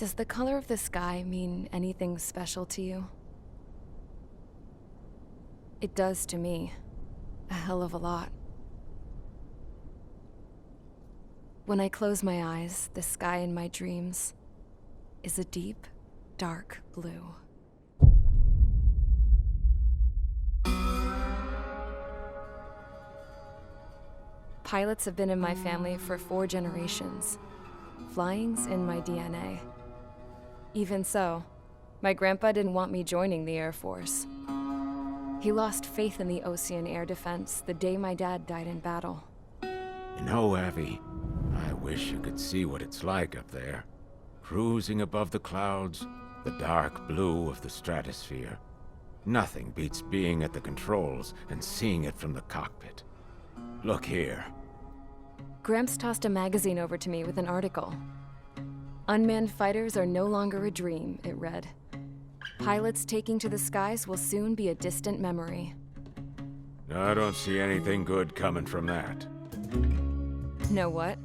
Does the color of the sky mean anything special to you? It does to me. A hell of a lot. When I close my eyes, the sky in my dreams is a deep, dark blue. Pilots have been in my family for 4 generations. Flying's in my DNA. Even so, my grandpa didn't want me joining the Air Force. He lost faith in the Ocean Air Defense the day my dad died in battle. You know, Abby, I wish you could see what it's like up there. Cruising above the clouds, the dark blue of the stratosphere. Nothing beats being at the controls and seeing it from the cockpit. Look here. Gramps tossed a magazine over to me with an article. Unmanned fighters are no longer a dream, it read. Pilots taking to the skies will soon be a distant memory. I don't see anything good coming from that. Know what?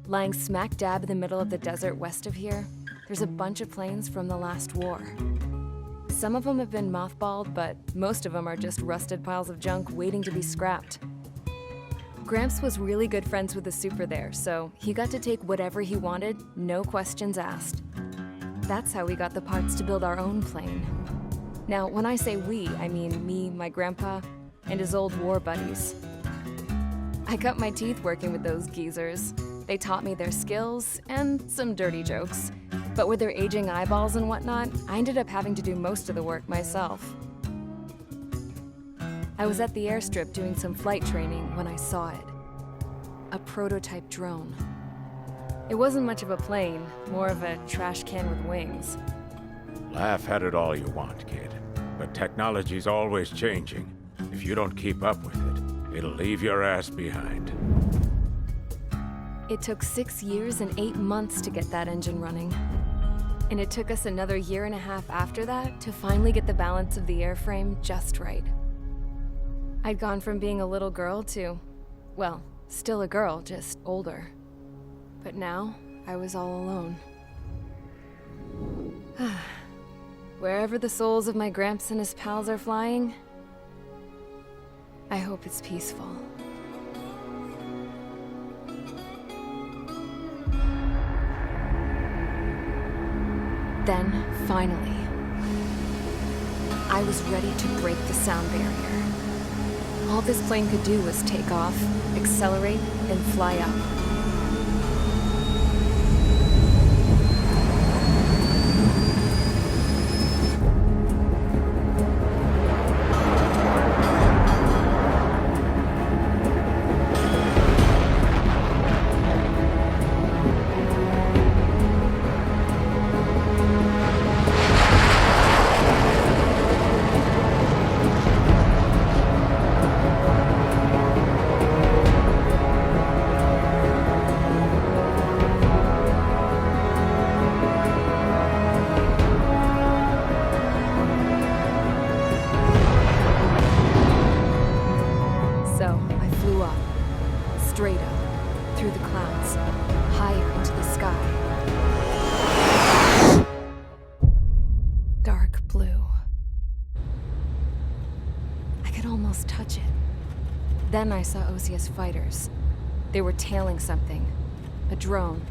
Lying smack dab in the middle of the desert west of here, there's a bunch of planes from the last war. Some of them have been mothballed, but most of them are just rusted piles of junk waiting to be scrapped. Gramps was really good friends with the super there, so he got to take whatever he wanted, no questions asked. That's how we got the parts to build our own plane. Now, when I say we, I mean me, my grandpa, and his old war buddies. I cut my teeth working with those geezers. They taught me their skills and some dirty jokes. But with their aging eyeballs and whatnot, I ended up having to do most of the work myself. I was at the airstrip doing some flight training when I saw it. A prototype drone. It wasn't much of a plane, more of a trash can with wings. Laugh at it all you want, kid. But technology's always changing. If you don't keep up with it, it'll leave your ass behind. It took 6 years and 8 months to get that engine running. And it took us another 1.5 years after that to finally get the balance of the airframe just right. I'd gone from being a little girl to, well, still a girl, just older. But now, I was all alone. Wherever the souls of my Gramps and his pals are flying, I hope it's peaceful. Then, finally, I was ready to break the sound barrier. All this plane could do was take off, accelerate, and fly up. So, I flew up, straight up, through the clouds, higher into the sky. Dark blue. I could almost touch it. Then I saw Osia's fighters. They were tailing something. A drone.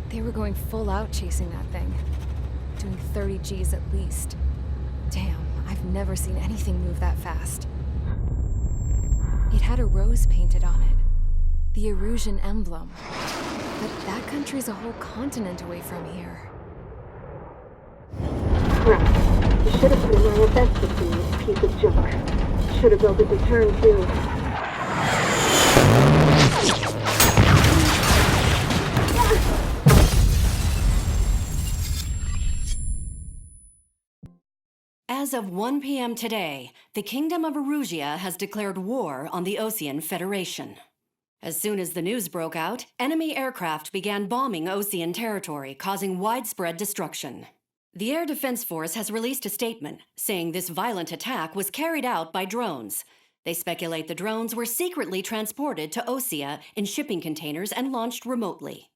They were going full out chasing that thing. Doing 30 Gs at least. Damn, I've never seen anything move that fast. It had a rose painted on it. The Erusian emblem. But that country's a whole continent away from here. Right. You should have put in my investment in this piece of junk. Should have built a return too. As of 1 p.m. today, the Kingdom of Erusia has declared war on the Ocean Federation. As soon as the news broke out, enemy aircraft began bombing Ocean territory, causing widespread destruction. The Air Defense Force has released a statement saying this violent attack was carried out by drones. They speculate the drones were secretly transported to Osea in shipping containers and launched remotely.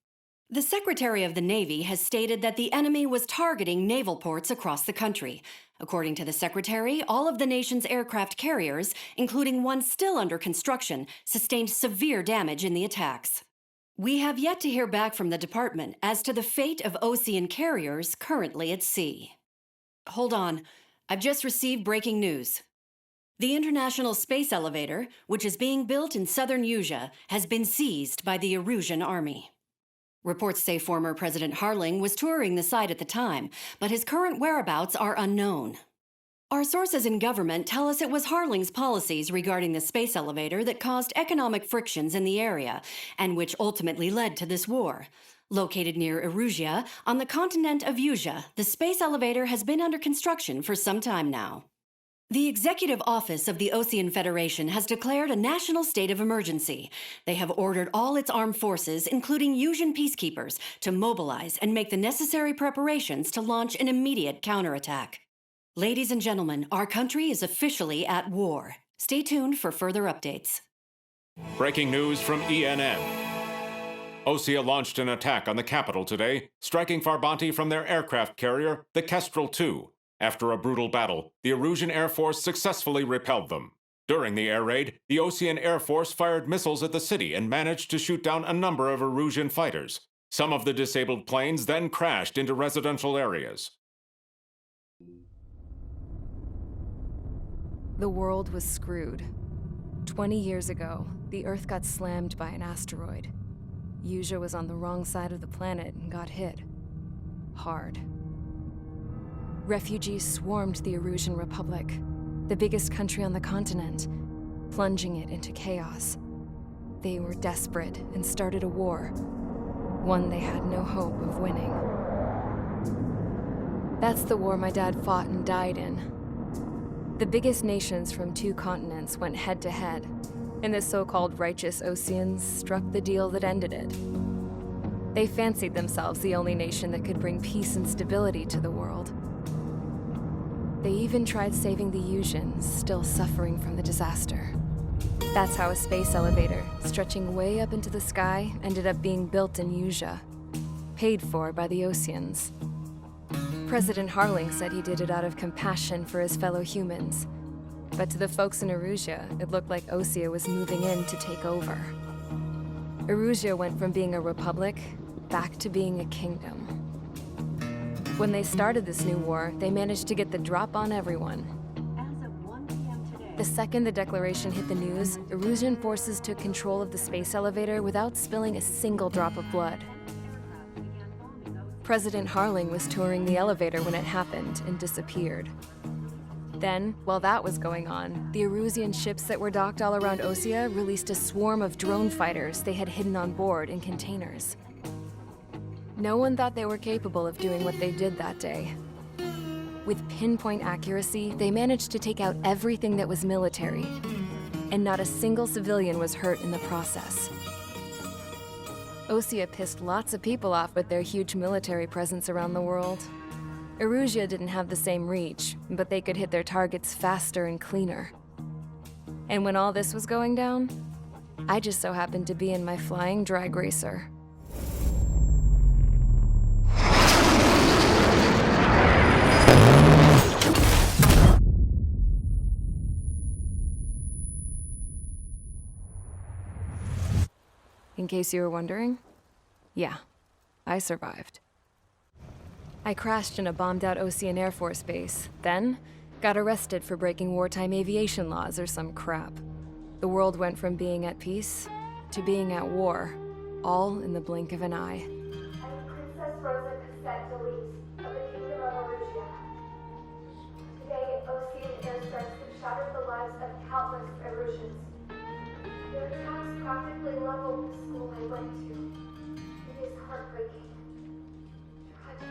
The Secretary of the Navy has stated that the enemy was targeting naval ports across the country. According to the Secretary, all of the nation's aircraft carriers, including one still under construction, sustained severe damage in the attacks. We have yet to hear back from the department as to the fate of Ocean carriers currently at sea. Hold on. I've just received breaking news. The International Space Elevator, which is being built in southern Usea, has been seized by the Erusian Army. Reports say former President Harling was touring the site at the time, but his current whereabouts are unknown. Our sources in government tell us it was Harling's policies regarding the space elevator that caused economic frictions in the area, and which ultimately led to this war. Located near Erusia, on the continent of Usea, the space elevator has been under construction for some time now. The Executive Office of the Ocean Federation has declared a national state of emergency. They have ordered all its armed forces, including Usian peacekeepers, to mobilize and make the necessary preparations to launch an immediate counterattack. Ladies and gentlemen, our country is officially at war. Stay tuned for further updates. Breaking news from ENN. Osea launched an attack on the capital today, striking Farbanti from their aircraft carrier, the Kestrel II. After a brutal battle, the Erusian Air Force successfully repelled them. During the air raid, the Ocean Air Force fired missiles at the city and managed to shoot down a number of Erusian fighters. Some of the disabled planes then crashed into residential areas. The world was screwed. 20 years ago, the Earth got slammed by an asteroid. Usea was on the wrong side of the planet and got hit. Hard. Refugees swarmed the Erusian Republic, the biggest country on the continent, plunging it into chaos. They were desperate and started a war, one they had no hope of winning. That's the war my dad fought and died in. The biggest nations from 2 continents went head-to-head, and the so-called righteous Oceans struck the deal that ended it. They fancied themselves the only nation that could bring peace and stability to the world. They even tried saving the Usians, still suffering from the disaster. That's how a space elevator, stretching way up into the sky, ended up being built in Usea, paid for by the Oceans. President Harling said he did it out of compassion for his fellow humans. But to the folks in Erusia, it looked like Osea was moving in to take over. Erusia went from being a republic back to being a kingdom. When they started this new war, they managed to get the drop on everyone. As of 1 p.m. today, The second the declaration hit the news, Erusian forces took control of the space elevator without spilling a single drop of blood. President Harling was touring the elevator when it happened and disappeared. Then, while that was going on, the Erusian ships that were docked all around Osea released a swarm of drone fighters they had hidden on board in containers. No one thought they were capable of doing what they did that day. With pinpoint accuracy, they managed to take out everything that was military, and not a single civilian was hurt in the process. Osea pissed lots of people off with their huge military presence around the world. Erusia didn't have the same reach, but they could hit their targets faster and cleaner. And when all this was going down, I just so happened to be in my flying drag racer. In case you were wondering, yeah, I survived. I crashed in a bombed-out Ocean Air Force base, then got arrested for breaking wartime aviation laws or some crap. The world went from being at peace to being at war, all in the blink of an eye. I am Princess Rosa Cassette Delete of the Kingdom of Erusia. Today, Ocean airstrikes have shattered the lives of countless Erusians. Their attacks practically leveled the school I went to. It is heartbreaking. Tragic.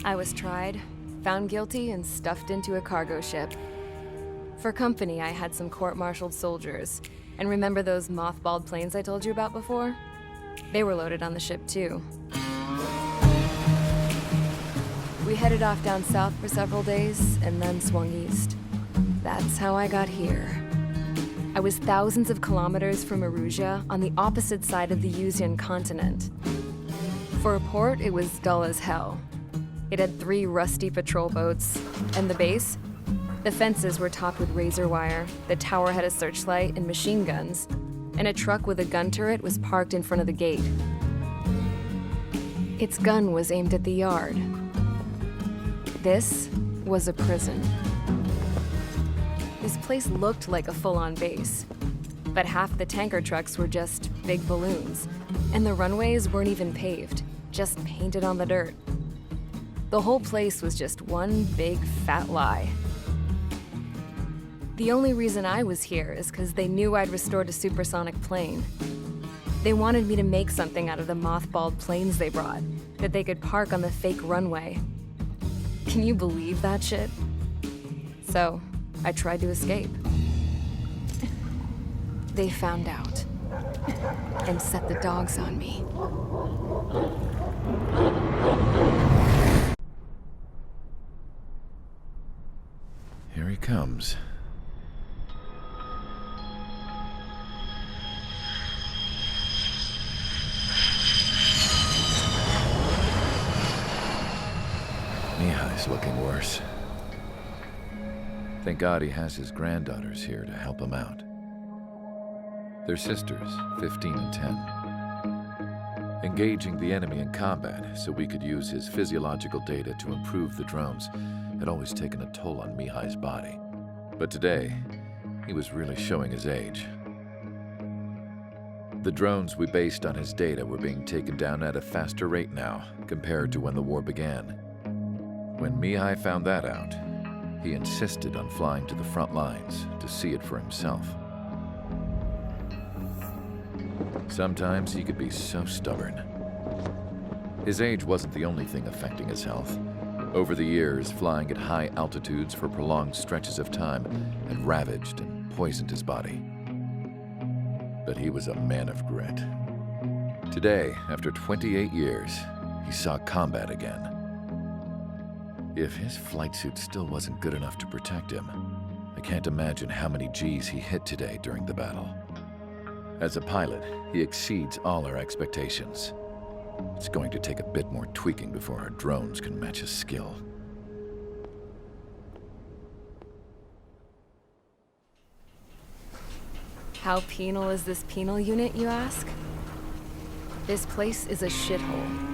I was tried, found guilty, and stuffed into a cargo ship. For company, I had some court-martialed soldiers. And remember those mothballed planes I told you about before? They were loaded on the ship, too. We headed off down south for several days, and then swung east. That's how I got here. I was thousands of kilometers from Erusia on the opposite side of the Yuzian continent. For a port, it was dull as hell. It had 3 rusty patrol boats, and the base? The fences were topped with razor wire, the tower had a searchlight and machine guns, and a truck with a gun turret was parked in front of the gate. Its gun was aimed at the yard. This was a prison. This place looked like a full-on base, but half the tanker trucks were just big balloons, and the runways weren't even paved, just painted on the dirt. The whole place was just one big fat lie. The only reason I was here is because they knew I'd restored a supersonic plane. They wanted me to make something out of the mothballed planes they brought, that they could park on the fake runway. Can you believe that shit? So, I tried to escape. They found out and set the dogs on me. Here he comes. Mihai's looking worse. Thank God he has his granddaughters here to help him out. They're sisters, 15 and 10. Engaging the enemy in combat so we could use his physiological data to improve the drones had always taken a toll on Mihai's body. But today, he was really showing his age. The drones we based on his data were being taken down at a faster rate now compared to when the war began. When Mihai found that out, he insisted on flying to the front lines to see it for himself. Sometimes he could be so stubborn. His age wasn't the only thing affecting his health. Over the years, flying at high altitudes for prolonged stretches of time had ravaged and poisoned his body. But he was a man of grit. Today, after 28 years, he saw combat again. If his flight suit still wasn't good enough to protect him, I can't imagine how many Gs he hit today during the battle. As a pilot, he exceeds all our expectations. It's going to take a bit more tweaking before our drones can match his skill. How penal is this penal unit, you ask? This place is a shithole.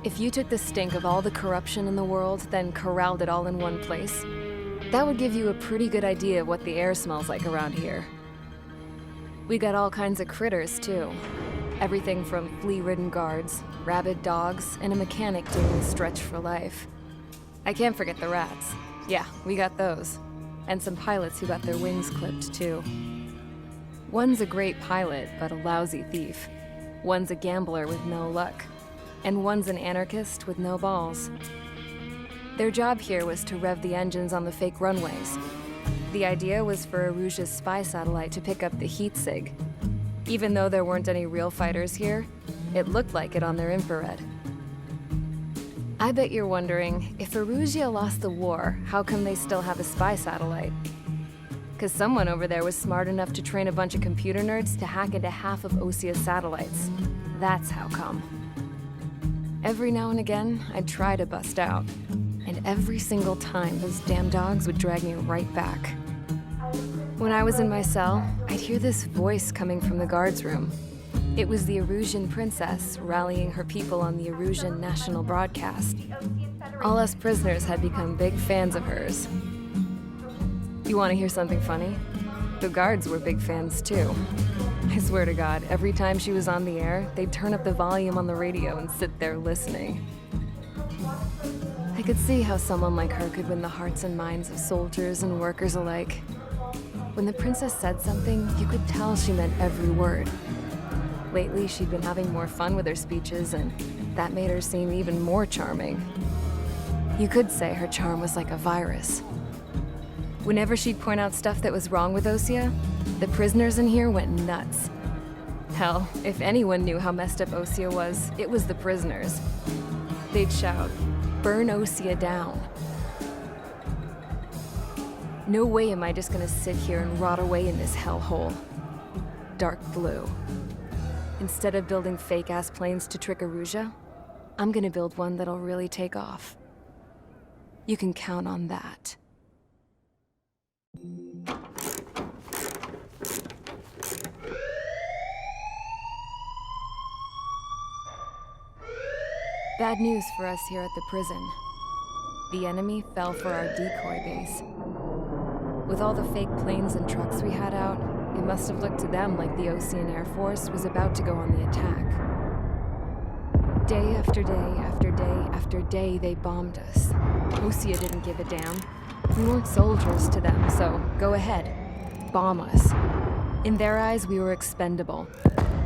If you took the stink of all the corruption in the world, then corralled it all in one place, that would give you a pretty good idea of what the air smells like around here. We got all kinds of critters, too. Everything from flea-ridden guards, rabid dogs, and a mechanic doing the stretch for life. I can't forget the rats. Yeah, we got those. And some pilots who got their wings clipped, too. One's a great pilot, but a lousy thief. One's a gambler with no luck. And one's an anarchist with no balls. Their job here was to rev the engines on the fake runways. The idea was for Erusia's spy satellite to pick up the heat sig. Even though there weren't any real fighters here, it looked like it on their infrared. I bet you're wondering, if Erusia lost the war, how come they still have a spy satellite? Because someone over there was smart enough to train a bunch of computer nerds to hack into half of Osia's satellites. That's how come. Every now and again, I'd try to bust out. And every single time, those damn dogs would drag me right back. When I was in my cell, I'd hear this voice coming from the guards room. It was the Erusian princess rallying her people on the Erusian national broadcast. All us prisoners had become big fans of hers. You want to hear something funny? The guards were big fans too. I swear to God, every time she was on the air, they'd turn up the volume on the radio and sit there listening. I could see how someone like her could win the hearts and minds of soldiers and workers alike. When the princess said something, you could tell she meant every word. Lately, she'd been having more fun with her speeches, and that made her seem even more charming. You could say her charm was like a virus. Whenever she'd point out stuff that was wrong with Osia, the prisoners in here went nuts. Hell, if anyone knew how messed up Osia was, it was the prisoners. They'd shout, "Burn Osia down." No way am I just gonna sit here and rot away in this hellhole. Dark blue. Instead of building fake-ass planes to trick Arusia, I'm gonna build one that'll really take off. You can count on that. Bad news for us here at the prison. The enemy fell for our decoy base. With all the fake planes and trucks we had out, it must have looked to them like the Osean Air Force was about to go on the attack. Day after day after day after day, they bombed us. Osea didn't give a damn. We weren't soldiers to them, so go ahead. Bomb us. In their eyes, we were expendable.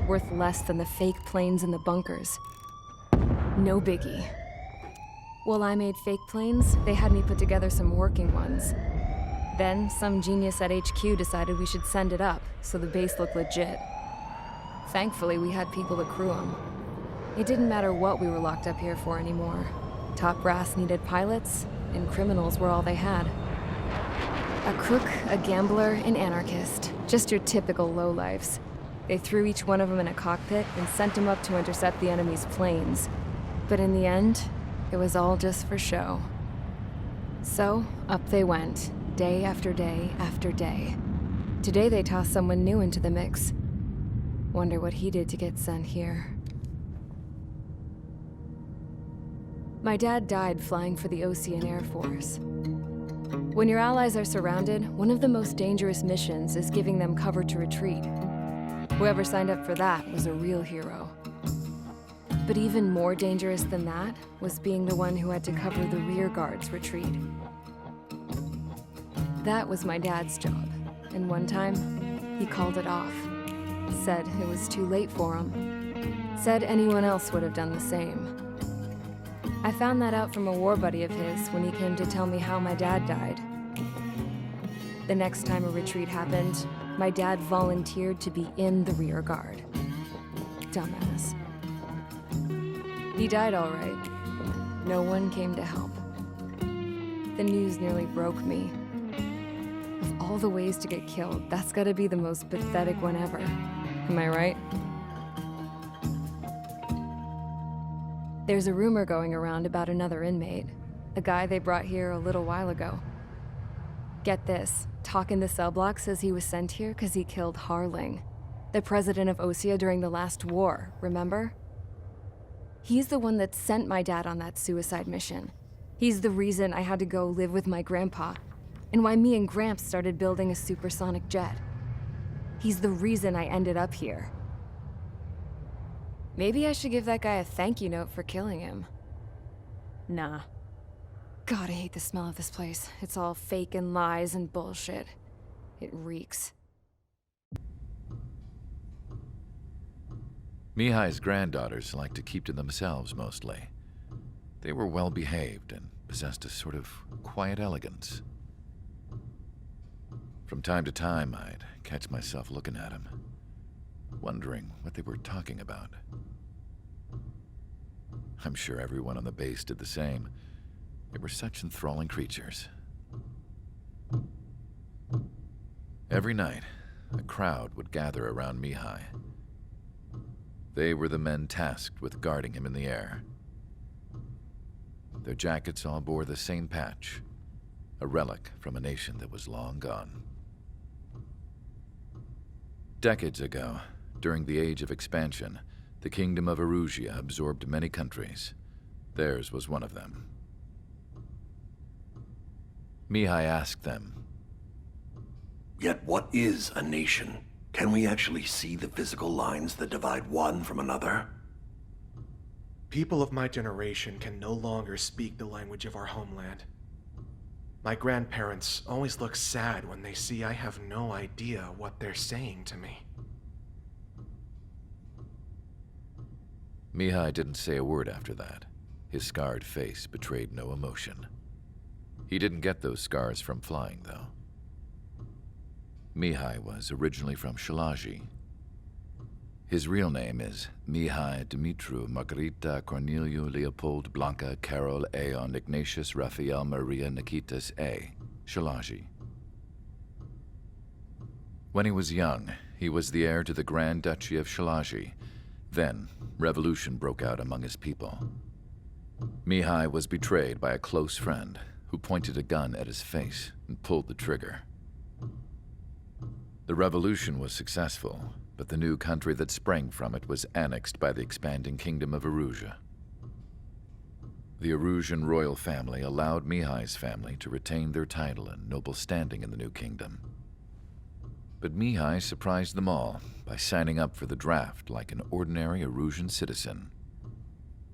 Worth less than the fake planes in the bunkers. No biggie. While I made fake planes, they had me put together some working ones. Then, some genius at HQ decided we should send it up, so the base looked legit. Thankfully, we had people to crew them. It didn't matter what we were locked up here for anymore. Top brass needed pilots, and criminals were all they had. A crook, a gambler, an anarchist. Just your typical lowlifes. They threw each one of them in a cockpit and sent them up to intercept the enemy's planes. But in the end, it was all just for show. So, up they went, day after day after day. Today they tossed someone new into the mix. Wonder what he did to get sent here. My dad died flying for the Osean Air Force. When your allies are surrounded, one of the most dangerous missions is giving them cover to retreat. Whoever signed up for that was a real hero. But even more dangerous than that was being the one who had to cover the rear guard's retreat. That was my dad's job, and one time, he called it off. Said it was too late for him. Said anyone else would have done the same. I found that out from a war buddy of his when he came to tell me how my dad died. The next time a retreat happened, my dad volunteered to be in the rear guard. Dumbass. He died all right. No one came to help. The news nearly broke me. Of all the ways to get killed, that's gotta be the most pathetic one ever. Am I right? There's a rumor going around about another inmate. A guy they brought here a little while ago. Get this, talk in the cell block says he was sent here because he killed Harling, the president of Osea during the last war, remember? He's the one that sent my dad on that suicide mission. He's the reason I had to go live with my grandpa, and why me and Gramps started building a supersonic jet. He's the reason I ended up here. Maybe I should give that guy a thank you note for killing him. Nah. God, I hate the smell of this place. It's all fake and lies and bullshit. It reeks. Mihai's granddaughters liked to keep to themselves mostly. They were well behaved and possessed a sort of quiet elegance. From time to time, I'd catch myself looking at them, wondering what they were talking about. I'm sure everyone on the base did the same. They were such enthralling creatures. Every night, a crowd would gather around Mihai. They were the men tasked with guarding him in the air. Their jackets all bore the same patch, a relic from a nation that was long gone. Decades ago, during the Age of Expansion, the Kingdom of Arusia absorbed many countries. Theirs was one of them. Mihai asked them, "Yet what is a nation? Can we actually see the physical lines that divide one from another?" People of my generation can no longer speak the language of our homeland. My grandparents always look sad when they see I have no idea what they're saying to me. Mihai didn't say a word after that. His scarred face betrayed no emotion. He didn't get those scars from flying, though. Mihai was originally from Shalaji. His real name is Mihai Dumitru Margarita Corneliu Leopold Blanca Carol Aeon Ignatius Raphael Maria Nikitas A. Shalaji. When he was young, he was the heir to the Grand Duchy of Shalaji. Then, revolution broke out among his people. Mihai was betrayed by a close friend who pointed a gun at his face and pulled the trigger. The revolution was successful, but the new country that sprang from it was annexed by the expanding kingdom of Erusia. The Erusian royal family allowed Mihai's family to retain their title and noble standing in the new kingdom. But Mihai surprised them all by signing up for the draft like an ordinary Erusian citizen.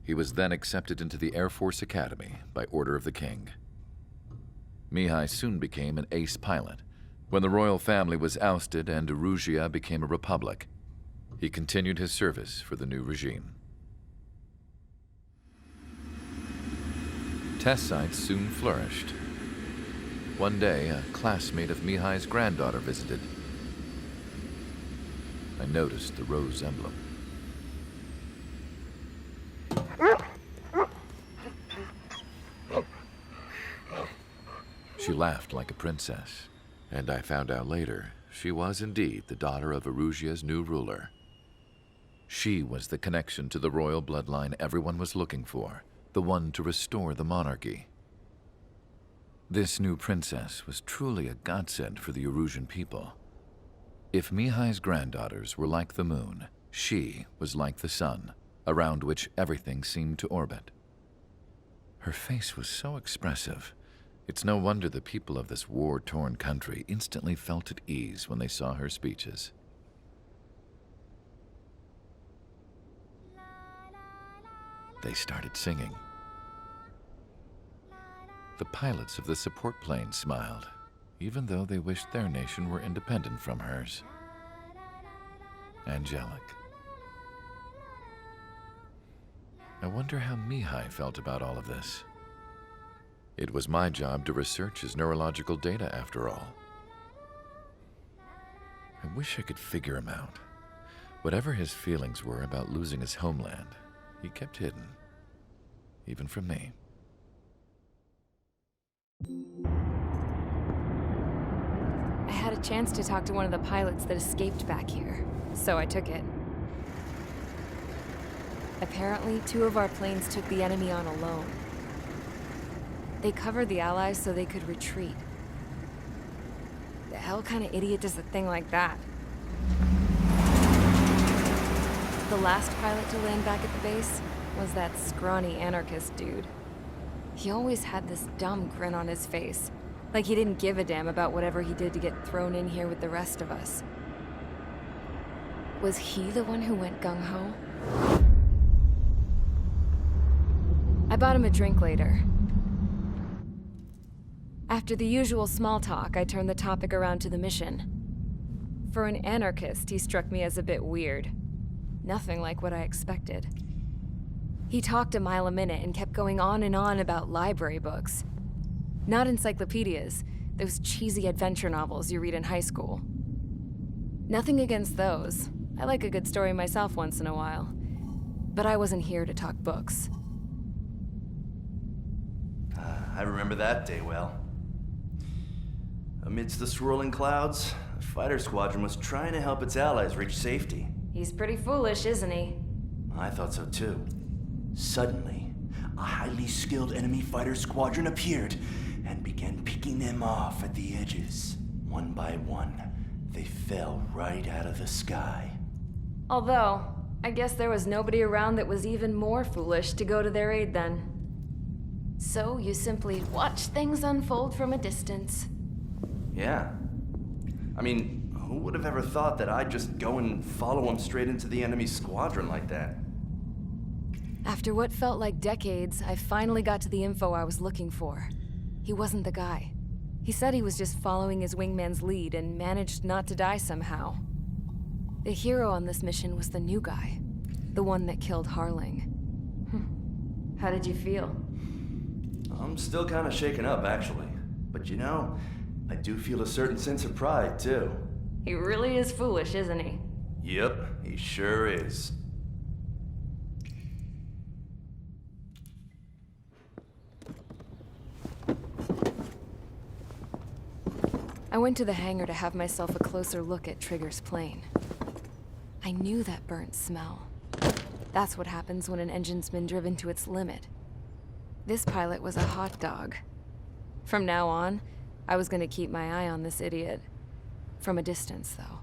He was then accepted into the Air Force Academy by order of the king. Mihai soon became an ace pilot. When the royal family was ousted and Erusia became a republic, he continued his service for the new regime. Test sites soon flourished. One day, a classmate of Mihai's granddaughter visited. I noticed the rose emblem. She laughed like a princess, and I found out later she was indeed the daughter of Erusia's new ruler. She was the connection to the royal bloodline everyone was looking for, the one to restore the monarchy. This new princess was truly a godsend for the Erusian people. If Mihai's granddaughters were like the moon, she was like the sun, around which everything seemed to orbit. Her face was so expressive. It's no wonder the people of this war-torn country instantly felt at ease when they saw her speeches. They started singing. The pilots of the support plane smiled, even though they wished their nation were independent from hers. Angelic. I wonder how Mihai felt about all of this. It was my job to research his neurological data, after all. I wish I could figure him out. Whatever his feelings were about losing his homeland, he kept hidden, even from me. I had a chance to talk to one of the pilots that escaped back here, so I took it. Apparently, 2 of our planes took the enemy on alone. They covered the Allies so they could retreat. The hell kind of idiot does a thing like that? The last pilot to land back at the base was that scrawny anarchist dude. He always had this dumb grin on his face, like he didn't give a damn about whatever he did to get thrown in here with the rest of us. Was he the one who went gung-ho? I bought him a drink later. After the usual small talk, I turned the topic around to the mission. For an anarchist, he struck me as a bit weird. Nothing like what I expected. He talked a mile a minute and kept going on and on about library books. Not encyclopedias, those cheesy adventure novels you read in high school. Nothing against those. I like a good story myself once in a while. But I wasn't here to talk books. I remember that day well. Amidst the swirling clouds, the fighter squadron was trying to help its allies reach safety. He's pretty foolish, isn't he? I thought so too. Suddenly, a highly skilled enemy fighter squadron appeared and began picking them off at the edges. One by one, they fell right out of the sky. Although, I guess there was nobody around that was even more foolish to go to their aid then. So you simply watch things unfold from a distance. Yeah. I mean, who would have ever thought that I'd just go and follow him straight into the enemy squadron like that? After what felt like decades, I finally got to the info I was looking for. He wasn't the guy. He said he was just following his wingman's lead and managed not to die somehow. The hero on this mission was the new guy. The one that killed Harling. How did you feel? I'm still kind of shaken up, actually. But you know, I do feel a certain sense of pride, too. He really is foolish, isn't he? Yep, he sure is. I went to the hangar to have myself a closer look at Trigger's plane. I knew that burnt smell. That's what happens when an engine's been driven to its limit. This pilot was a hot dog. From now on, I was gonna keep my eye on this idiot. From a distance, though.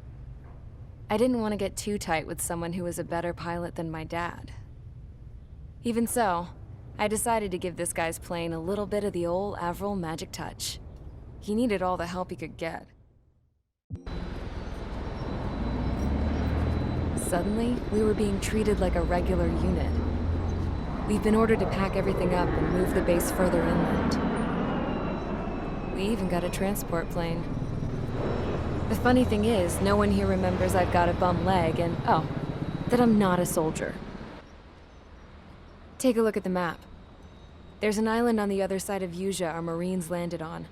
I didn't want to get too tight with someone who was a better pilot than my dad. Even so, I decided to give this guy's plane a little bit of the old Avril magic touch. He needed all the help he could get. Suddenly, we were being treated like a regular unit. We've been ordered to pack everything up and move the base further inland. We even got a transport plane. The funny thing is, no one here remembers I've got a bum leg and, oh, that I'm not a soldier. Take a look at the map. There's an island on the other side of Usea our Marines landed on.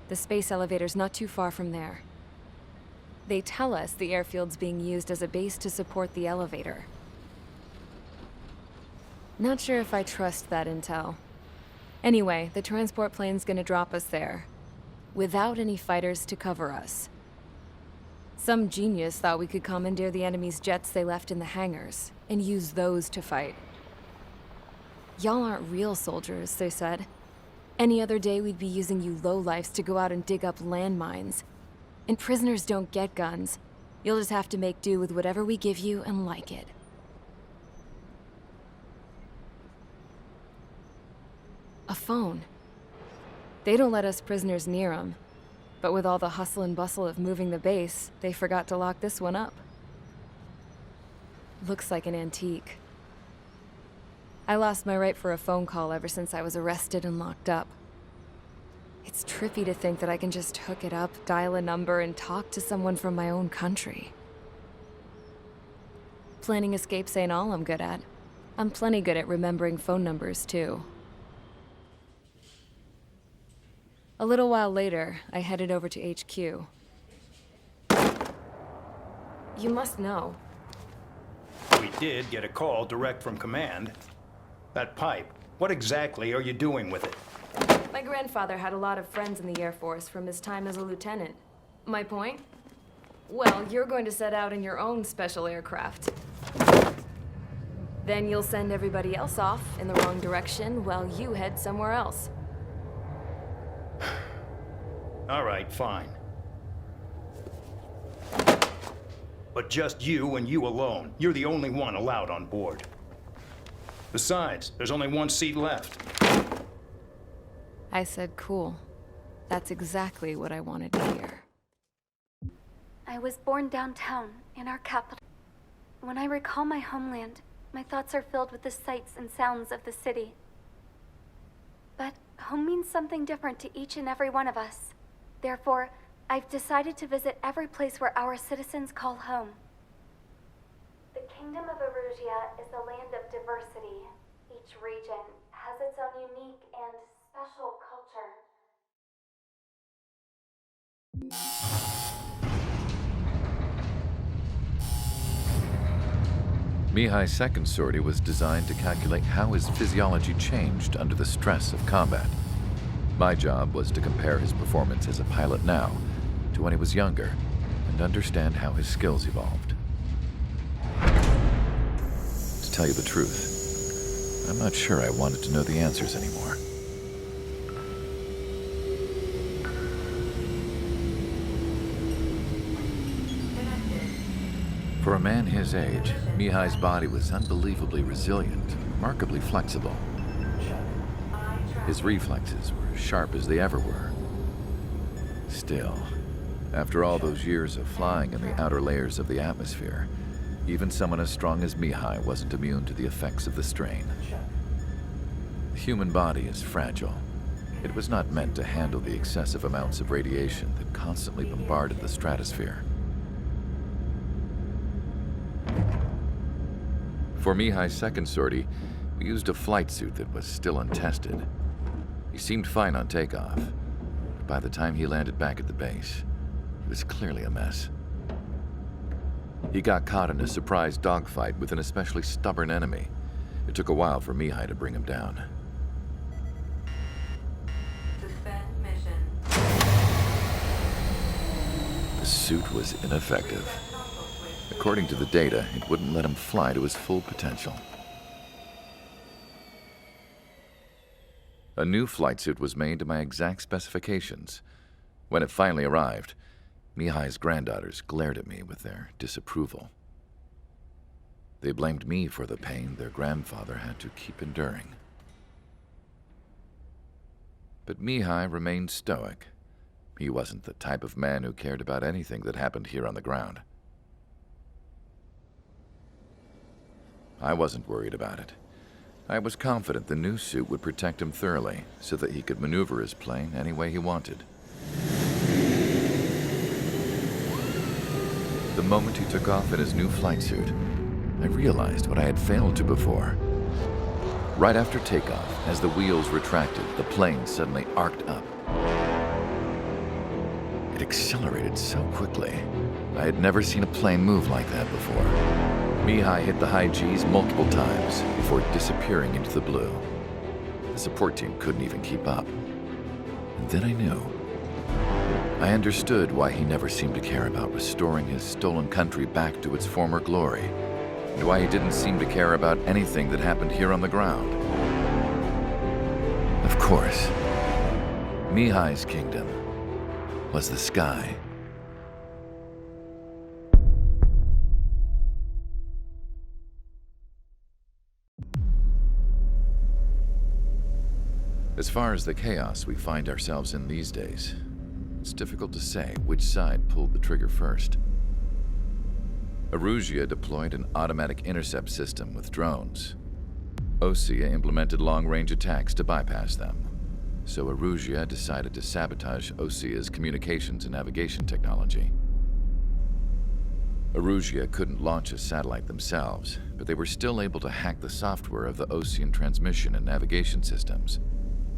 The space elevator's not too far from there. They tell us the airfield's being used as a base to support the elevator. Not sure if I trust that intel. Anyway, the transport plane's gonna drop us there, without any fighters to cover us. Some genius thought we could commandeer the enemy's jets they left in the hangars, and use those to fight. Y'all aren't real soldiers, they said. Any other day we'd be using you lowlifes to go out and dig up landmines. And prisoners don't get guns. You'll just have to make do with whatever we give you and like it. A phone. They don't let us prisoners near them. But with all the hustle and bustle of moving the base, they forgot to lock this one up. Looks like an antique. I lost my right for a phone call ever since I was arrested and locked up. It's trippy to think that I can just hook it up, dial a number, and talk to someone from my own country. Planning escapes ain't all I'm good at. I'm plenty good at remembering phone numbers, too. A little while later, I headed over to HQ. You must know. We did get a call direct from command. That pipe, what exactly are you doing with it? My grandfather had a lot of friends in the Air Force from his time as a lieutenant. My point? Well, you're going to set out in your own special aircraft. Then you'll send everybody else off in the wrong direction while you head somewhere else. All right, fine. But just you and you alone. You're the only one allowed on board. Besides, there's only one seat left. I said cool. That's exactly what I wanted to hear. I was born downtown, in our capital. When I recall my homeland, my thoughts are filled with the sights and sounds of the city. But home means something different to each and every one of us. Therefore, I've decided to visit every place where our citizens call home. The Kingdom of Erusia is a land of diversity. Each region has its own unique and special culture. Mihai's second sortie was designed to calculate how his physiology changed under the stress of combat. My job was to compare his performance as a pilot now to when he was younger and understand how his skills evolved. To tell you the truth, I'm not sure I wanted to know the answers anymore. For a man his age, Mihai's body was unbelievably resilient, remarkably flexible. His reflexes were as sharp as they ever were. Still, after all those years of flying in the outer layers of the atmosphere, even someone as strong as Mihai wasn't immune to the effects of the strain. The human body is fragile. It was not meant to handle the excessive amounts of radiation that constantly bombarded the stratosphere. For Mihai's second sortie, we used a flight suit that was still untested. He seemed fine on takeoff, but by the time he landed back at the base, he was clearly a mess. He got caught in a surprise dogfight with an especially stubborn enemy. It took a while for Mihai to bring him down. Suspend mission. suit was ineffective. According to the data, it wouldn't let him fly to his full potential. A new flight suit was made to my exact specifications. When it finally arrived, Mihai's granddaughters glared at me with their disapproval. They blamed me for the pain their grandfather had to keep enduring. But Mihai remained stoic. He wasn't the type of man who cared about anything that happened here on the ground. I wasn't worried about it. I was confident the new suit would protect him thoroughly so that he could maneuver his plane any way he wanted. The moment he took off in his new flight suit, I realized what I had failed to before. Right after takeoff, as the wheels retracted, the plane suddenly arced up. It accelerated so quickly. I had never seen a plane move like that before. Mihai hit the high G's multiple times before disappearing into the blue. The support team couldn't even keep up. And then I knew. I understood why he never seemed to care about restoring his stolen country back to its former glory, and why he didn't seem to care about anything that happened here on the ground. Of course, Mihai's kingdom was the sky. As far as the chaos we find ourselves in these days, it's difficult to say which side pulled the trigger first. Erusia deployed an automatic intercept system with drones. Osea implemented long-range attacks to bypass them. So Erusia decided to sabotage Osea's communications and navigation technology. Erusia couldn't launch a satellite themselves, but they were still able to hack the software of the Osean transmission and navigation systems.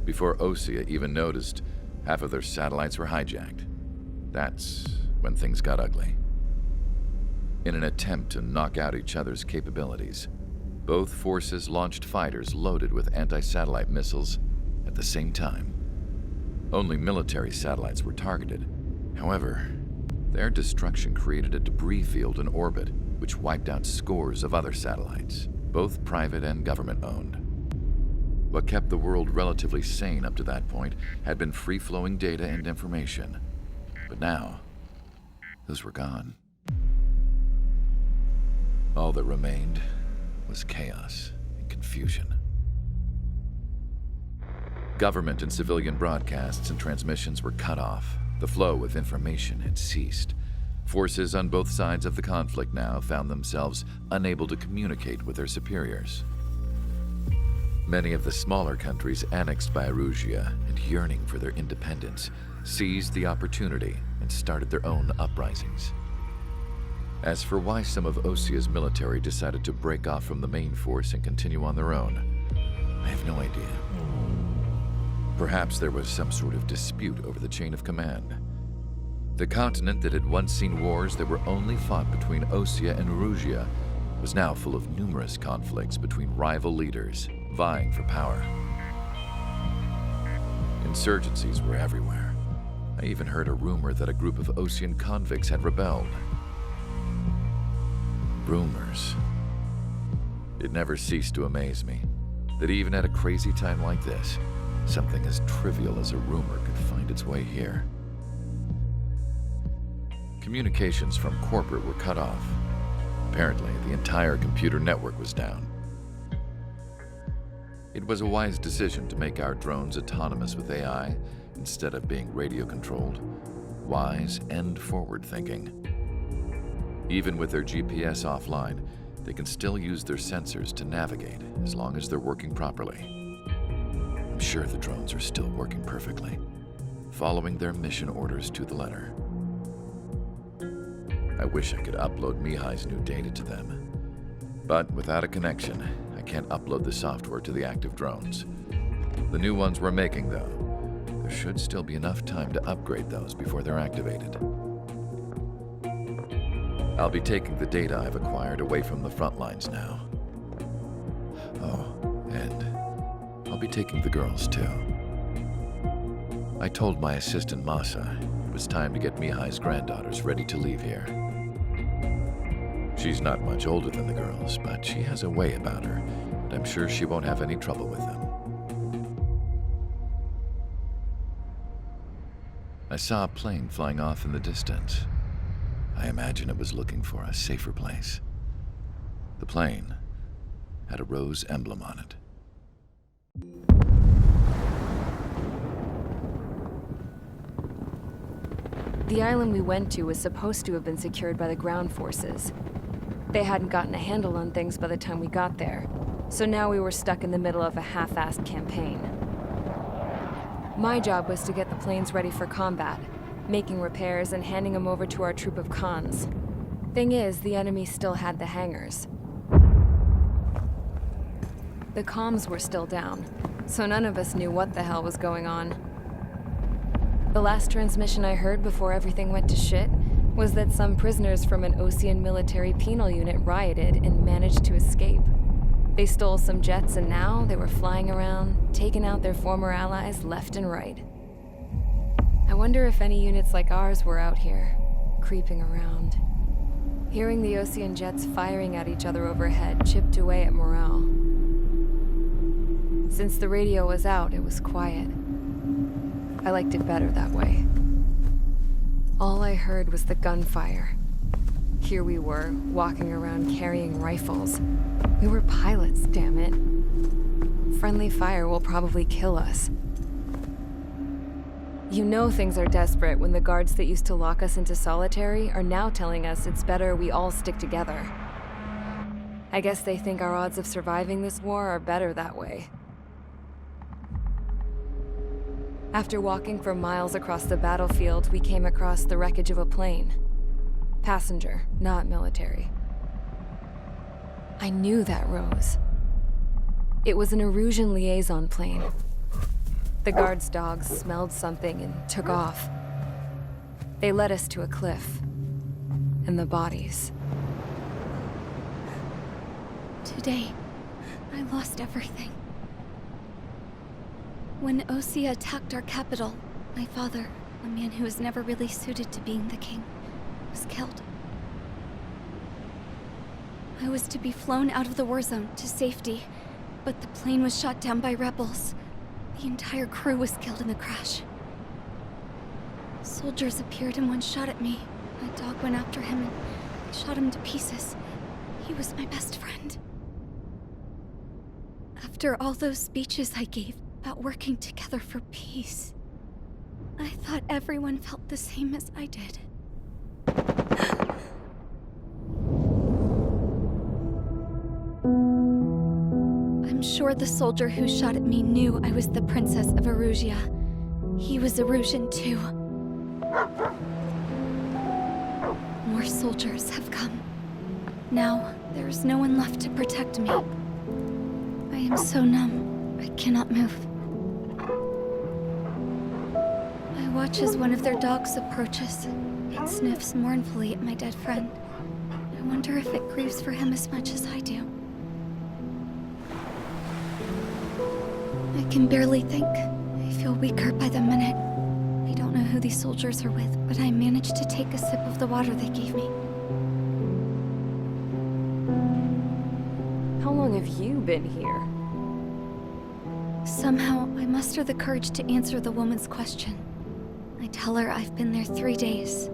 Before Osea even noticed, half of their satellites were hijacked. That's when things got ugly. In an attempt to knock out each other's capabilities, both forces launched fighters loaded with anti-satellite missiles at the same time. Only military satellites were targeted. However, their destruction created a debris field in orbit, which wiped out scores of other satellites, both private and government-owned. What kept the world relatively sane up to that point had been free-flowing data and information. But now, those were gone. All that remained was chaos and confusion. Government and civilian broadcasts and transmissions were cut off. The flow of information had ceased. Forces on both sides of the conflict now found themselves unable to communicate with their superiors. Many of the smaller countries annexed by Erusia and yearning for their independence seized the opportunity and started their own uprisings. As for why some of Osea's military decided to break off from the main force and continue on their own, I have no idea. Perhaps there was some sort of dispute over the chain of command. The continent that had once seen wars that were only fought between Osea and Erusia was now full of numerous conflicts between rival leaders vying for power. Insurgencies were everywhere. I even heard a rumor that a group of Osean convicts had rebelled. Rumors. It never ceased to amaze me that even at a crazy time like this, something as trivial as a rumor could find its way here. Communications from corporate were cut off. Apparently, the entire computer network was down. It was a wise decision to make our drones autonomous with AI instead of being radio-controlled. Wise and forward-thinking. Even with their GPS offline, they can still use their sensors to navigate as long as they're working properly. I'm sure the drones are still working perfectly, following their mission orders to the letter. I wish I could upload Mihai's new data to them. But without a connection, I can't upload the software to the active drones. The new ones we're making, though, there should still be enough time to upgrade those before they're activated. I'll be taking the data I've acquired away from the front lines now. Oh, and I'll be taking the girls, too. I told my assistant Masa it was time to get Mihai's granddaughters ready to leave here. She's not much older than the girls, but she has a way about her, and I'm sure she won't have any trouble with them. I saw a plane flying off in the distance. I imagine it was looking for a safer place. The plane had a rose emblem on it. The island we went to was supposed to have been secured by the ground forces. They hadn't gotten a handle on things by the time we got there, so now we were stuck in the middle of a half-assed campaign. My job was to get the planes ready for combat, making repairs and handing them over to our troop of cons. Thing is, the enemy still had the hangars. The comms were still down, so none of us knew what the hell was going on. The last transmission I heard before everything went to shit was that some prisoners from an Osean military penal unit rioted and managed to escape. They stole some jets and now they were flying around, taking out their former allies left and right. I wonder if any units like ours were out here, creeping around. Hearing the Osean jets firing at each other overhead chipped away at morale. Since the radio was out, it was quiet. I liked it better that way. All I heard was the gunfire. Here we were, walking around carrying rifles. We were pilots, damn it. Friendly fire will probably kill us. You know things are desperate when the guards that used to lock us into solitary are now telling us it's better we all stick together. I guess they think our odds of surviving this war are better that way. After walking for miles across the battlefield, we came across the wreckage of a plane. Passenger, not military. I knew that rose. It was an Erusian liaison plane. The guard's dogs smelled something and took off. They led us to a cliff. And the bodies. Today, I lost everything. When Osea attacked our capital, my father, a man who was never really suited to being the king, was killed. I was to be flown out of the war zone to safety, but the plane was shot down by rebels. The entire crew was killed in the crash. Soldiers appeared and one shot at me. My dog went after him and shot him to pieces. He was my best friend. After all those speeches I gave about working together for peace, I thought everyone felt the same as I did. I'm sure the soldier who shot at me knew I was the Princess of Erusia. He was Erusian too. More soldiers have come. Now, there is no one left to protect me. I am so numb, I cannot move. I watch as one of their dogs approaches. It sniffs mournfully at my dead friend. I wonder if it grieves for him as much as I do. I can barely think. I feel weaker by the minute. I don't know who these soldiers are with, but I managed to take a sip of the water they gave me. How long have you been here? Somehow, I muster the courage to answer the woman's question. I tell her I've been there 3 days.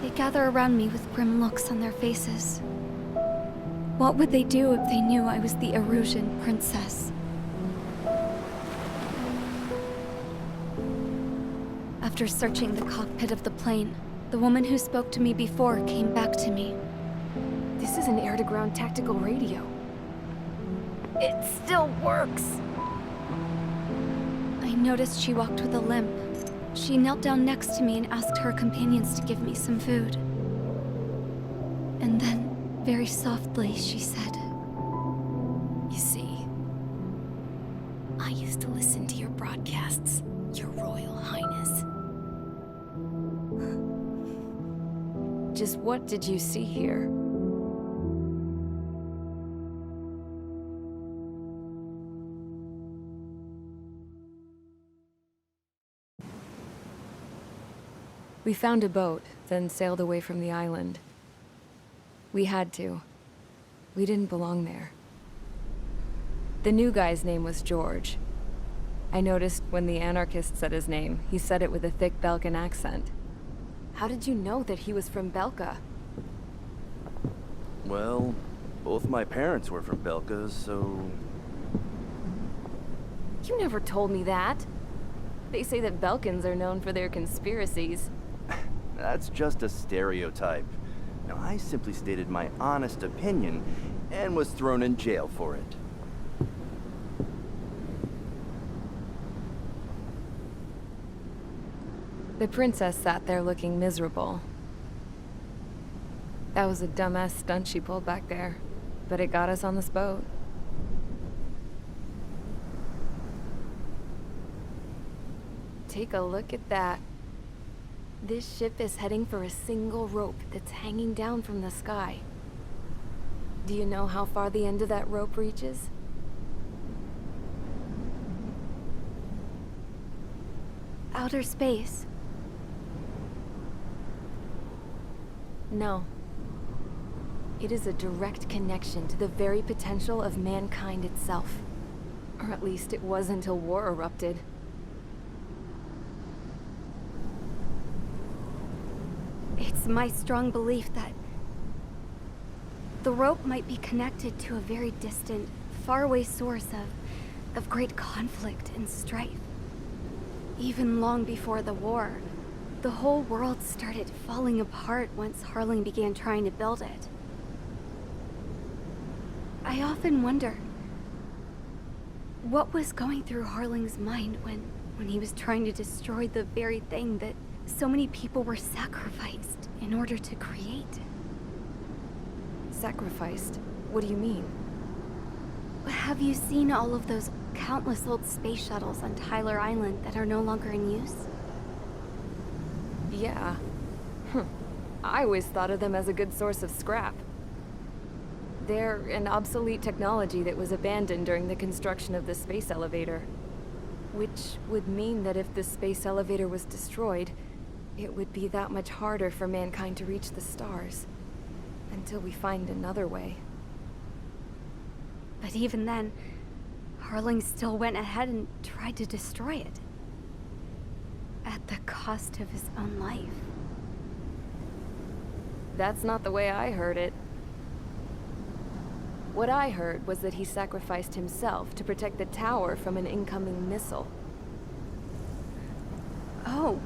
They gather around me with grim looks on their faces. What would they do if they knew I was the Erusian princess? After searching the cockpit of the plane, the woman who spoke to me before came back to me. This is an air-to-ground tactical radio. It still works! I noticed she walked with a limp. She knelt down next to me and asked her companions to give me some food. And then, very softly, she said, You see, I used to listen to your broadcasts, Your Royal Highness. Just what did you see here? We found a boat, then sailed away from the island. We had to. We didn't belong there. The new guy's name was George. I noticed when the anarchist said his name, he said it with a thick Belkan accent. How did you know that he was from Belka? Well, both my parents were from Belka, so... You never told me that. They say that Belkans are known for their conspiracies. That's just a stereotype. Now, I simply stated my honest opinion and was thrown in jail for it. The princess sat there looking miserable. That was a dumbass stunt she pulled back there, but it got us on this boat. Take a look at that. This ship is heading for a single rope that's hanging down from the sky. Do you know how far the end of that rope reaches? Outer space. No. It is a direct connection to the very potential of mankind itself. Or at least it was until war erupted. It's my strong belief that the rope might be connected to a very distant, faraway source of great conflict and strife. Even long before the war, the whole world started falling apart once Harling began trying to build it. I often wonder what was going through Harling's mind when he was trying to destroy the very thing that so many people were sacrificed in order to create. Sacrificed? What do you mean? Have you seen all of those countless old space shuttles on Tyler Island that are no longer in use? Yeah. I always thought of them as a good source of scrap. They're an obsolete technology that was abandoned during the construction of the space elevator. Which would mean that if the space elevator was destroyed, it would be that much harder for mankind to reach the stars. Until we find another way. But even then, Harling still went ahead and tried to destroy it. At the cost of his own life. That's not the way I heard it. What I heard was that he sacrificed himself to protect the tower from an incoming missile. Oh,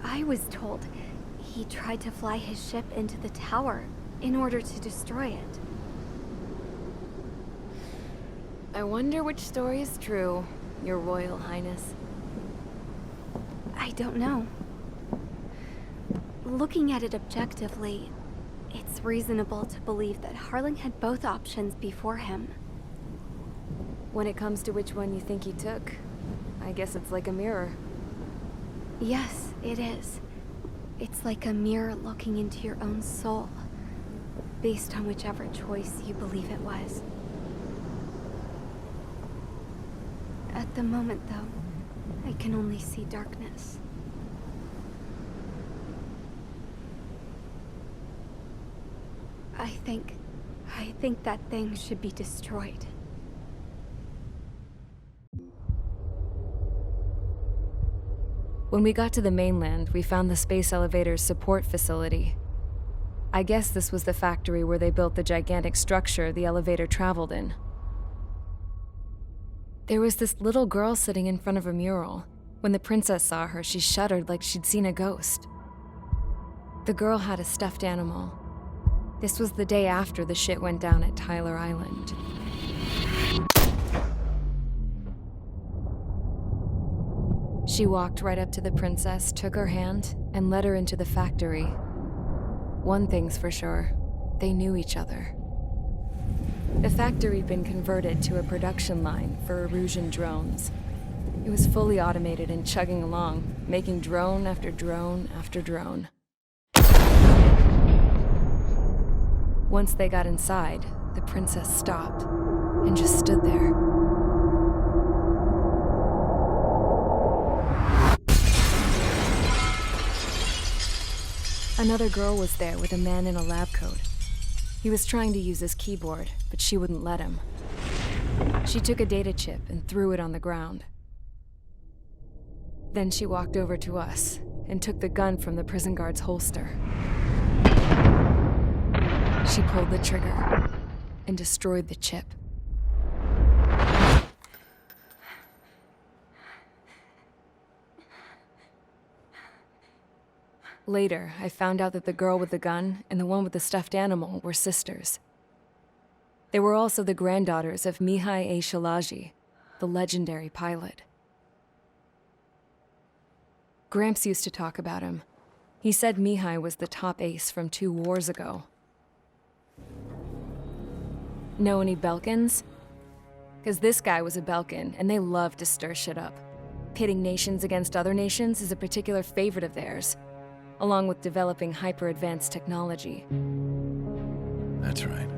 I was told he tried to fly his ship into the tower in order to destroy it. I wonder which story is true, Your Royal Highness. I don't know. Looking at it objectively, it's reasonable to believe that Harling had both options before him. When it comes to which one you think he took, I guess it's like a mirror. Yes, it is. It's like a mirror looking into your own soul, based on whichever choice you believe it was. At the moment, though, I can only see darkness. I think that thing should be destroyed. When we got to the mainland, we found the space elevator's support facility. I guess this was the factory where they built the gigantic structure the elevator traveled in. There was this little girl sitting in front of a mural. When the princess saw her, she shuddered like she'd seen a ghost. The girl had a stuffed animal. This was the day after the shit went down at Tyler Island. She walked right up to the princess, took her hand, and led her into the factory. One thing's for sure, they knew each other. The factory'd been converted to a production line for Erusian drones. It was fully automated and chugging along, making drone after drone after drone. Once they got inside, the princess stopped and just stood there. Another girl was there with a man in a lab coat. He was trying to use his keyboard, but she wouldn't let him. She took a data chip and threw it on the ground. Then she walked over to us and took the gun from the prison guard's holster. She pulled the trigger and destroyed the chip. Later, I found out that the girl with the gun and the one with the stuffed animal were sisters. They were also the granddaughters of Mihai A. Shalaji, the legendary pilot. Gramps used to talk about him. He said Mihai was the top ace from 2 wars ago. Know any Belkans? Because this guy was a Belkan, and they love to stir shit up. Pitting nations against other nations is a particular favorite of theirs, along with developing hyper-advanced technology. That's right.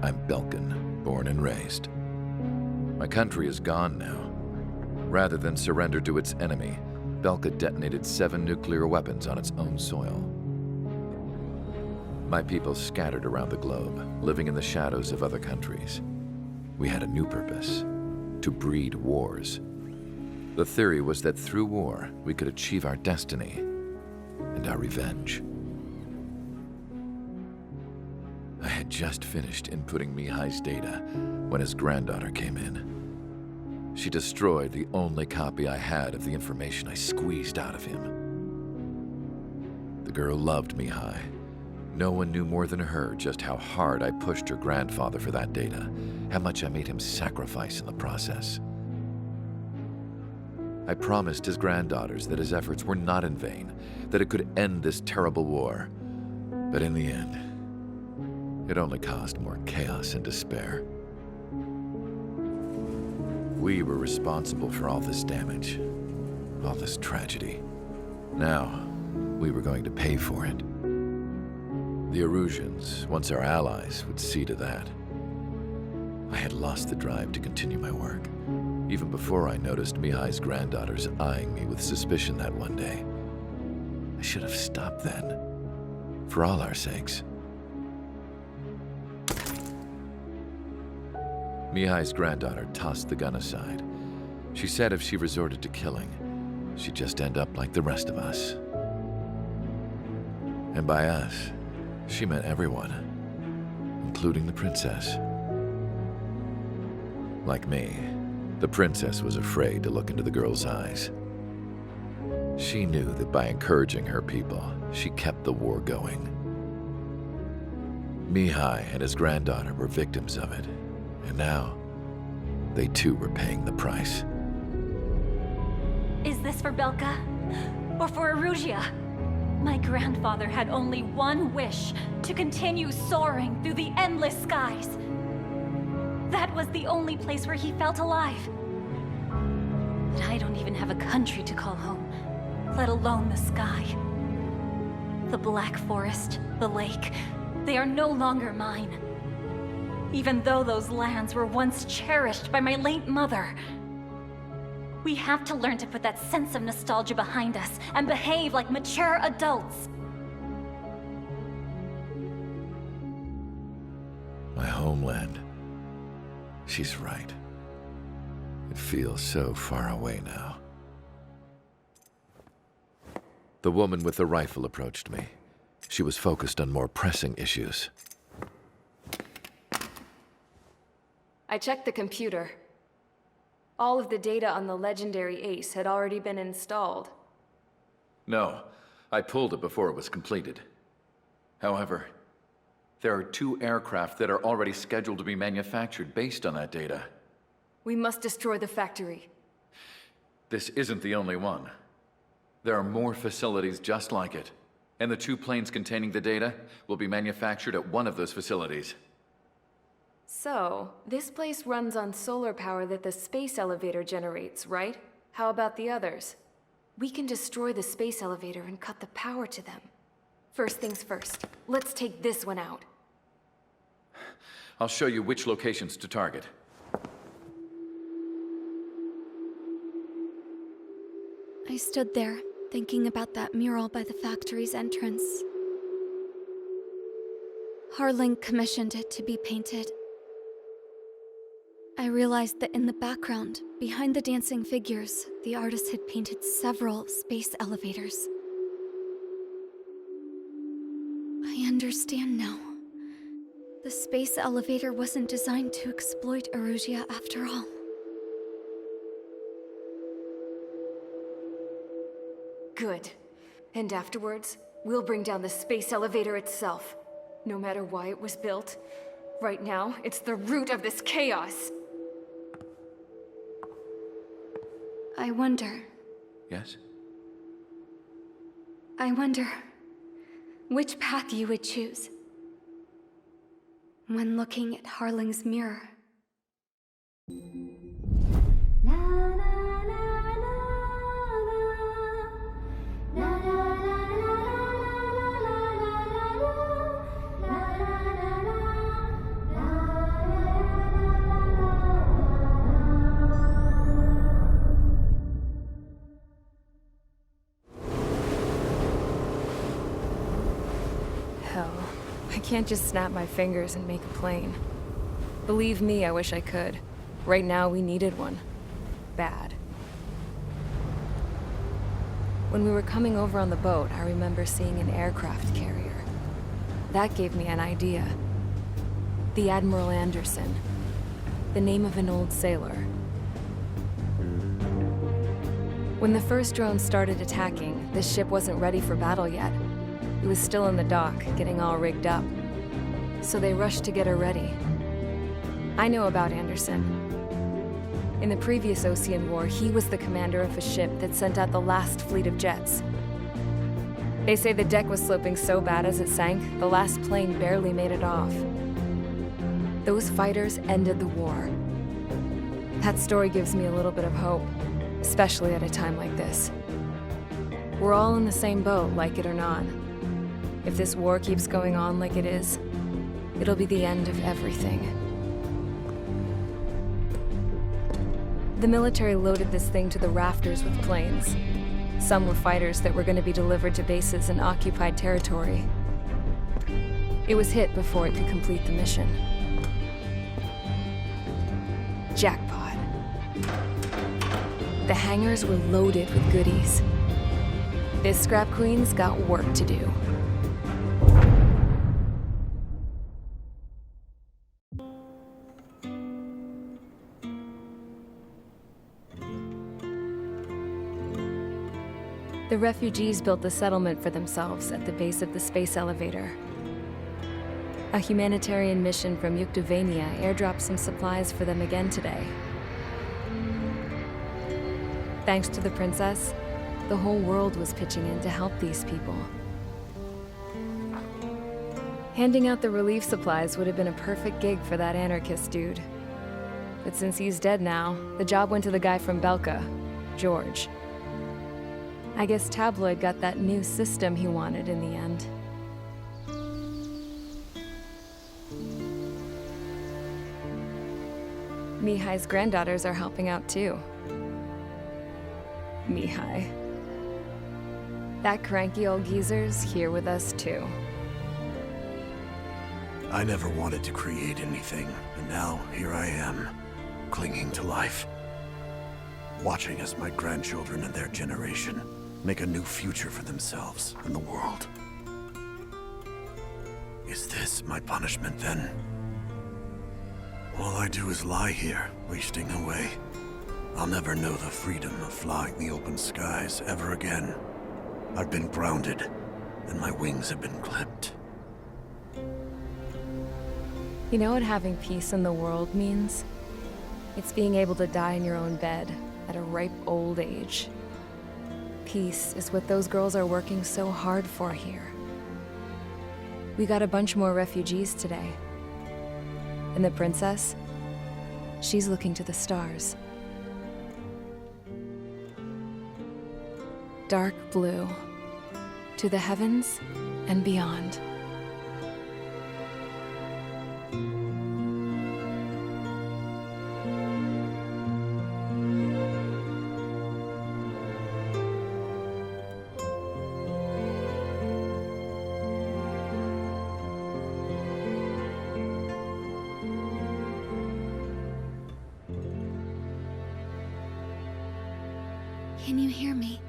I'm Belkan, born and raised. My country is gone now. Rather than surrender to its enemy, Belka detonated 7 nuclear weapons on its own soil. My people scattered around the globe, living in the shadows of other countries. We had a new purpose: to breed wars. The theory was that through war, we could achieve our destiny and our revenge. I had just finished inputting Mihai's data when his granddaughter came in. She destroyed the only copy I had of the information I squeezed out of him. The girl loved Mihai. No one knew more than her just how hard I pushed her grandfather for that data, how much I made him sacrifice in the process. I promised his granddaughters that his efforts were not in vain, that it could end this terrible war. But in the end, it only caused more chaos and despair. We were responsible for all this damage, all this tragedy. Now, we were going to pay for it. The Erusians, once our allies, would see to that. I had lost the drive to continue my work, even before I noticed Mihai's granddaughters eyeing me with suspicion that one day. I should have stopped then, for all our sakes. Mihai's granddaughter tossed the gun aside. She said if she resorted to killing, she'd just end up like the rest of us. And by us, she meant everyone, including the princess. Like me, the princess was afraid to look into the girl's eyes. She knew that by encouraging her people, she kept the war going. Mihai and his granddaughter were victims of it, and now, they too were paying the price. Is this for Belka? Or for Erusia? My grandfather had only one wish: to continue soaring through the endless skies. That was the only place where he felt alive. But I don't even have a country to call home, let alone the sky. The Black Forest, the lake, they are no longer mine. Even though those lands were once cherished by my late mother. We have to learn to put that sense of nostalgia behind us and behave like mature adults. My homeland. She's right. It feels so far away now. The woman with the rifle approached me. She was focused on more pressing issues. I checked the computer. All of the data on the legendary ace had already been installed. No, I pulled it before it was completed. However, there are 2 aircraft that are already scheduled to be manufactured based on that data. We must destroy the factory. This isn't the only one. There are more facilities just like it, and the 2 planes containing the data will be manufactured at one of those facilities. So, this place runs on solar power that the space elevator generates, right? How about the others? We can destroy the space elevator and cut the power to them. First things first, let's take this one out. I'll show you which locations to target. I stood there, thinking about that mural by the factory's entrance. Harling commissioned it to be painted, I realized that in the background, behind the dancing figures, the artist had painted several space elevators. I understand now. The space elevator wasn't designed to exploit Erusia after all. Good. And afterwards, we'll bring down the space elevator itself. No matter why it was built, right now, it's the root of this chaos. I wonder Yes? which path you would choose when looking at Harling's mirror. Hell, I can't just snap my fingers and make a plane. Believe me, I wish I could. Right now, we needed one. Bad. When we were coming over on the boat, I remember seeing an aircraft carrier. That gave me an idea. The Admiral Anderson. The name of an old sailor. When the first drone started attacking, the ship wasn't ready for battle yet. It was still in the dock, getting all rigged up. So they rushed to get her ready. I know about Anderson. In the previous Ocean War, he was the commander of a ship that sent out the last fleet of jets. They say the deck was sloping so bad as it sank, the last plane barely made it off. Those fighters ended the war. That story gives me a little bit of hope, especially at a time like this. We're all in the same boat, like it or not. If this war keeps going on like it is, it'll be the end of everything. The military loaded this thing to the rafters with planes. Some were fighters that were going to be delivered to bases in occupied territory. It was hit before it could complete the mission. Jackpot. The hangars were loaded with goodies. This scrap queen's got work to do. The refugees built a settlement for themselves at the base of the space elevator. A humanitarian mission from Yuktovania airdropped some supplies for them again today. Thanks to the princess, the whole world was pitching in to help these people. Handing out the relief supplies would have been a perfect gig for that anarchist dude. But since he's dead now, the job went to the guy from Belka, George. I guess Tabloid got that new system he wanted in the end. Mihai's granddaughters are helping out too. Mihai. That cranky old geezer's here with us too. I never wanted to create anything, and now here I am, clinging to life. Watching as my grandchildren and their generation make a new future for themselves and the world. Is this my punishment then? All I do is lie here, wasting away. I'll never know the freedom of flying the open skies ever again. I've been grounded, and my wings have been clipped. You know what having peace in the world means? It's being able to die in your own bed at a ripe old age. Peace is what those girls are working so hard for here. We got a bunch more refugees today. And the princess? She's looking to the stars. Dark blue. To the heavens and beyond. Can you hear me?